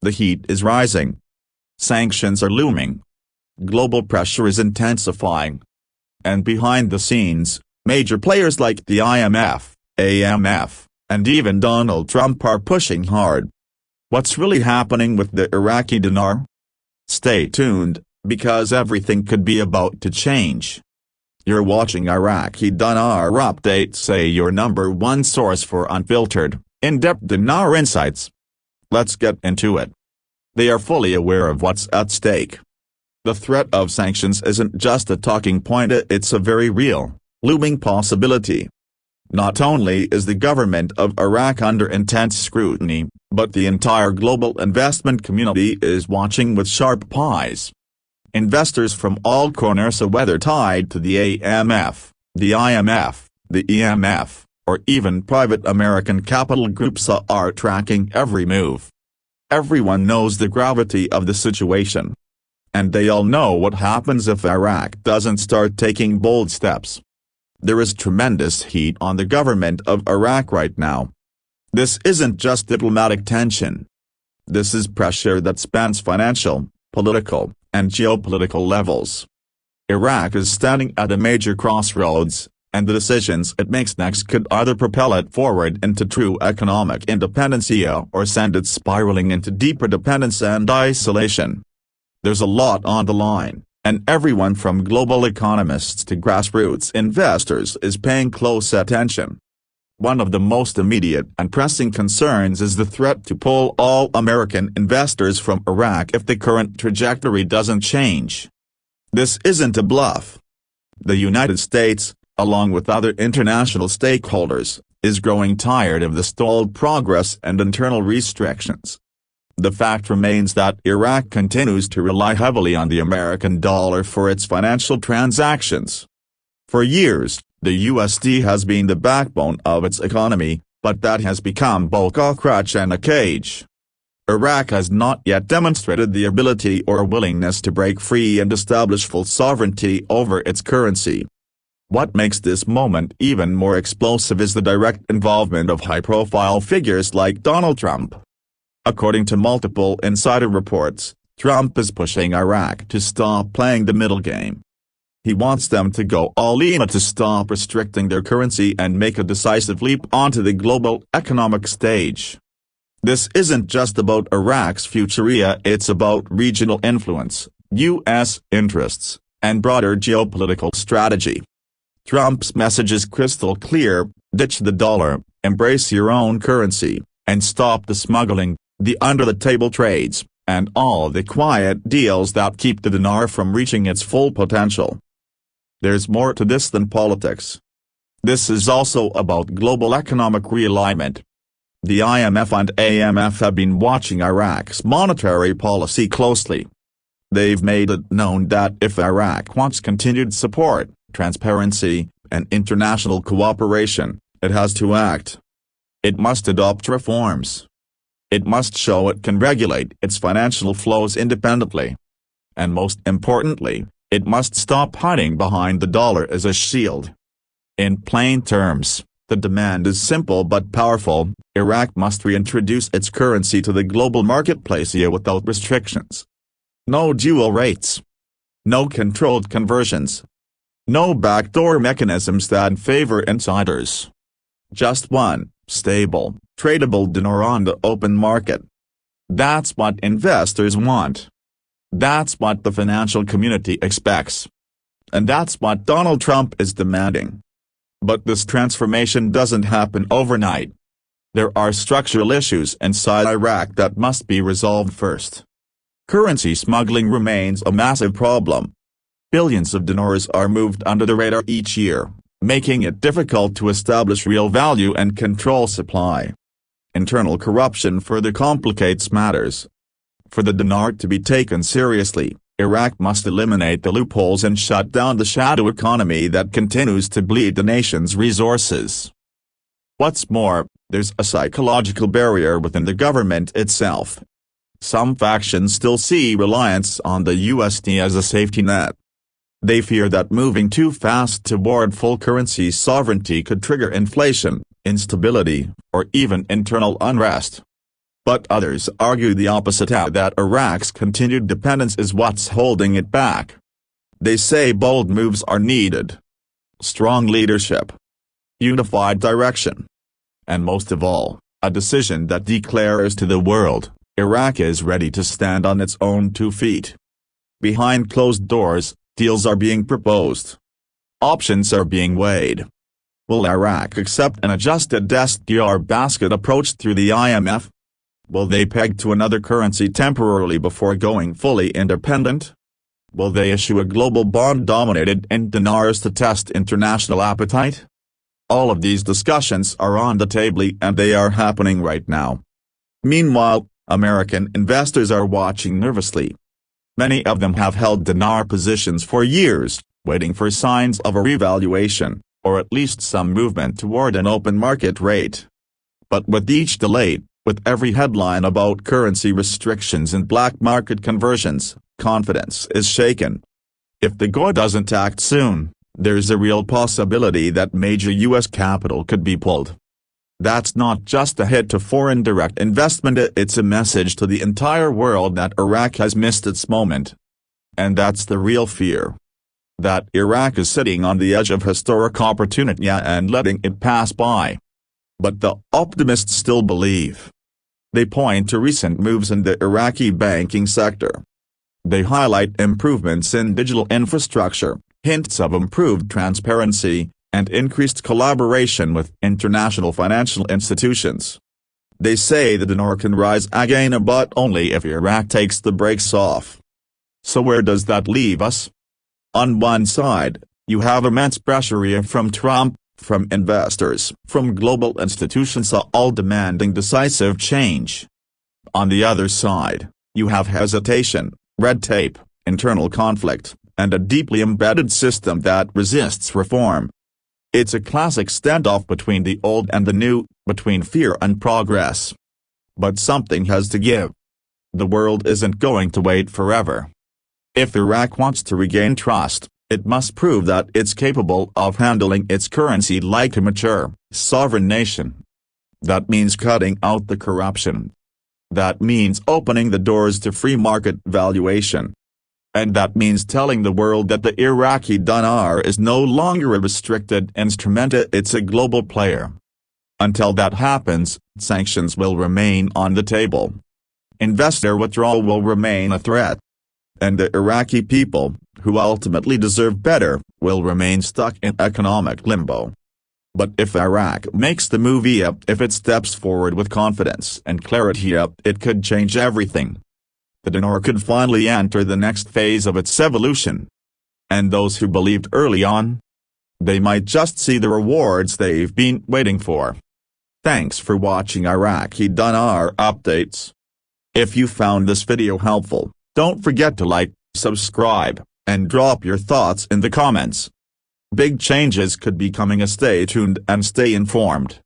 The heat is rising. Sanctions are looming. Global pressure is intensifying. And behind the scenes, major players like the IMF, AMF, and even Donald Trump are pushing hard. What's really happening with the Iraqi dinar? Stay tuned, because everything could be about to change. You're watching Iraqi Dinar Updates, your number one source for unfiltered, in-depth dinar insights. Let's get into it. They are fully aware of what's at stake. The threat of sanctions isn't just a talking point, it's a very real, looming possibility. Not only is the government of Iraq under intense scrutiny, but the entire global investment community is watching with sharp eyes. Investors from all corners, whether tied to the AMF, the IMF, the EMF, or even private American capital groups, are tracking every move. Everyone knows the gravity of the situation. And they all know what happens if Iraq doesn't start taking bold steps. There is tremendous heat on the government of Iraq right now. This isn't just diplomatic tension. This is pressure that spans financial, political, and geopolitical levels. Iraq is standing at a major crossroads, and the decisions it makes next could either propel it forward into true economic independence or send it spiraling into deeper dependence and isolation. There's a lot on the line, and everyone from global economists to grassroots investors is paying close attention. One of the most immediate and pressing concerns is the threat to pull all American investors from Iraq if the current trajectory doesn't change. This isn't a bluff. The United States, along with other international stakeholders, is growing tired of the stalled progress and internal restrictions. The fact remains that Iraq continues to rely heavily on the American dollar for its financial transactions. For years, the USD has been the backbone of its economy, but that has become both a crutch and a cage. Iraq has not yet demonstrated the ability or willingness to break free and establish full sovereignty over its currency. What makes this moment even more explosive is the direct involvement of high-profile figures like Donald Trump. According to multiple insider reports, Trump is pushing Iraq to stop playing the middle game. He wants them to go all in, to stop restricting their currency and make a decisive leap onto the global economic stage. This isn't just about Iraq's future, it's about regional influence, U.S. interests, and broader geopolitical strategy. Trump's message is crystal clear: ditch the dollar, embrace your own currency, and stop the smuggling, the under-the-table trades, and all the quiet deals that keep the dinar from reaching its full potential. There's more to this than politics. This is also about global economic realignment. The IMF and AMF have been watching Iraq's monetary policy closely. They've made it known that if Iraq wants continued support, transparency, and international cooperation, it has to act. It must adopt reforms. It must show it can regulate its financial flows independently. And most importantly, it must stop hiding behind the dollar as a shield. In plain terms, the demand is simple but powerful: Iraq must reintroduce its currency to the global marketplace without restrictions. No dual rates. No controlled conversions. No backdoor mechanisms that favor insiders. Just one, stable, tradable dinar on the open market. That's what investors want. That's what the financial community expects. And that's what Donald Trump is demanding. But this transformation doesn't happen overnight. There are structural issues inside Iraq that must be resolved first. Currency smuggling remains a massive problem. Billions of dinars are moved under the radar each year, making it difficult to establish real value and control supply. Internal corruption further complicates matters. For the dinar to be taken seriously, Iraq must eliminate the loopholes and shut down the shadow economy that continues to bleed the nation's resources. What's more, there's a psychological barrier within the government itself. Some factions still see reliance on the USD as a safety net. They fear that moving too fast toward full currency sovereignty could trigger inflation, instability, or even internal unrest. But others argue the opposite, that Iraq's continued dependence is what's holding it back. They say bold moves are needed. Strong leadership. Unified direction. And most of all, a decision that declares to the world, Iraq is ready to stand on its own 2 feet. Behind closed doors, deals are being proposed. Options are being weighed. Will Iraq accept an adjusted SDR basket approach through the IMF? Will they peg to another currency temporarily before going fully independent? Will they issue a global bond dominated in dinars to test international appetite? All of these discussions are on the table and they are happening right now. Meanwhile, American investors are watching nervously. Many of them have held dinar positions for years, waiting for signs of a revaluation, or at least some movement toward an open market rate. But with each delay, with every headline about currency restrictions and black market conversions, confidence is shaken. If the GOA doesn't act soon, there's a real possibility that major U.S. capital could be pulled. That's not just a hit to foreign direct investment, it's a message to the entire world that Iraq has missed its moment. And that's the real fear. That Iraq is sitting on the edge of historic opportunity and letting it pass by. But the optimists still believe. They point to recent moves in the Iraqi banking sector. They highlight improvements in digital infrastructure, hints of improved transparency, and increased collaboration with international financial institutions. They say the dinar can rise again, but only if Iraq takes the brakes off. So where does that leave us? On one side, you have immense pressure from Trump, from investors, from global institutions, all demanding decisive change. On the other side, you have hesitation, red tape, internal conflict, and a deeply embedded system that resists reform. It's a classic standoff between the old and the new, between fear and progress. But something has to give. The world isn't going to wait forever. If Iraq wants to regain trust, it must prove that it's capable of handling its currency like a mature, sovereign nation. That means cutting out the corruption. That means opening the doors to free market valuation. And that means telling the world that the Iraqi dinar is no longer a restricted instrument, it's a global player. Until that happens, sanctions will remain on the table. Investor withdrawal will remain a threat. And the Iraqi people, who ultimately deserve better, will remain stuck in economic limbo. But if Iraq makes the move, if it steps forward with confidence and clarity, it could change everything. The dinar could finally enter the next phase of its evolution. And those who believed early on? They might just see the rewards they've been waiting for. Thanks for watching IRAQI Dinar Updates. If you found this video helpful, don't forget to like, subscribe, and drop your thoughts in the comments. Big changes could be coming, stay tuned and stay informed.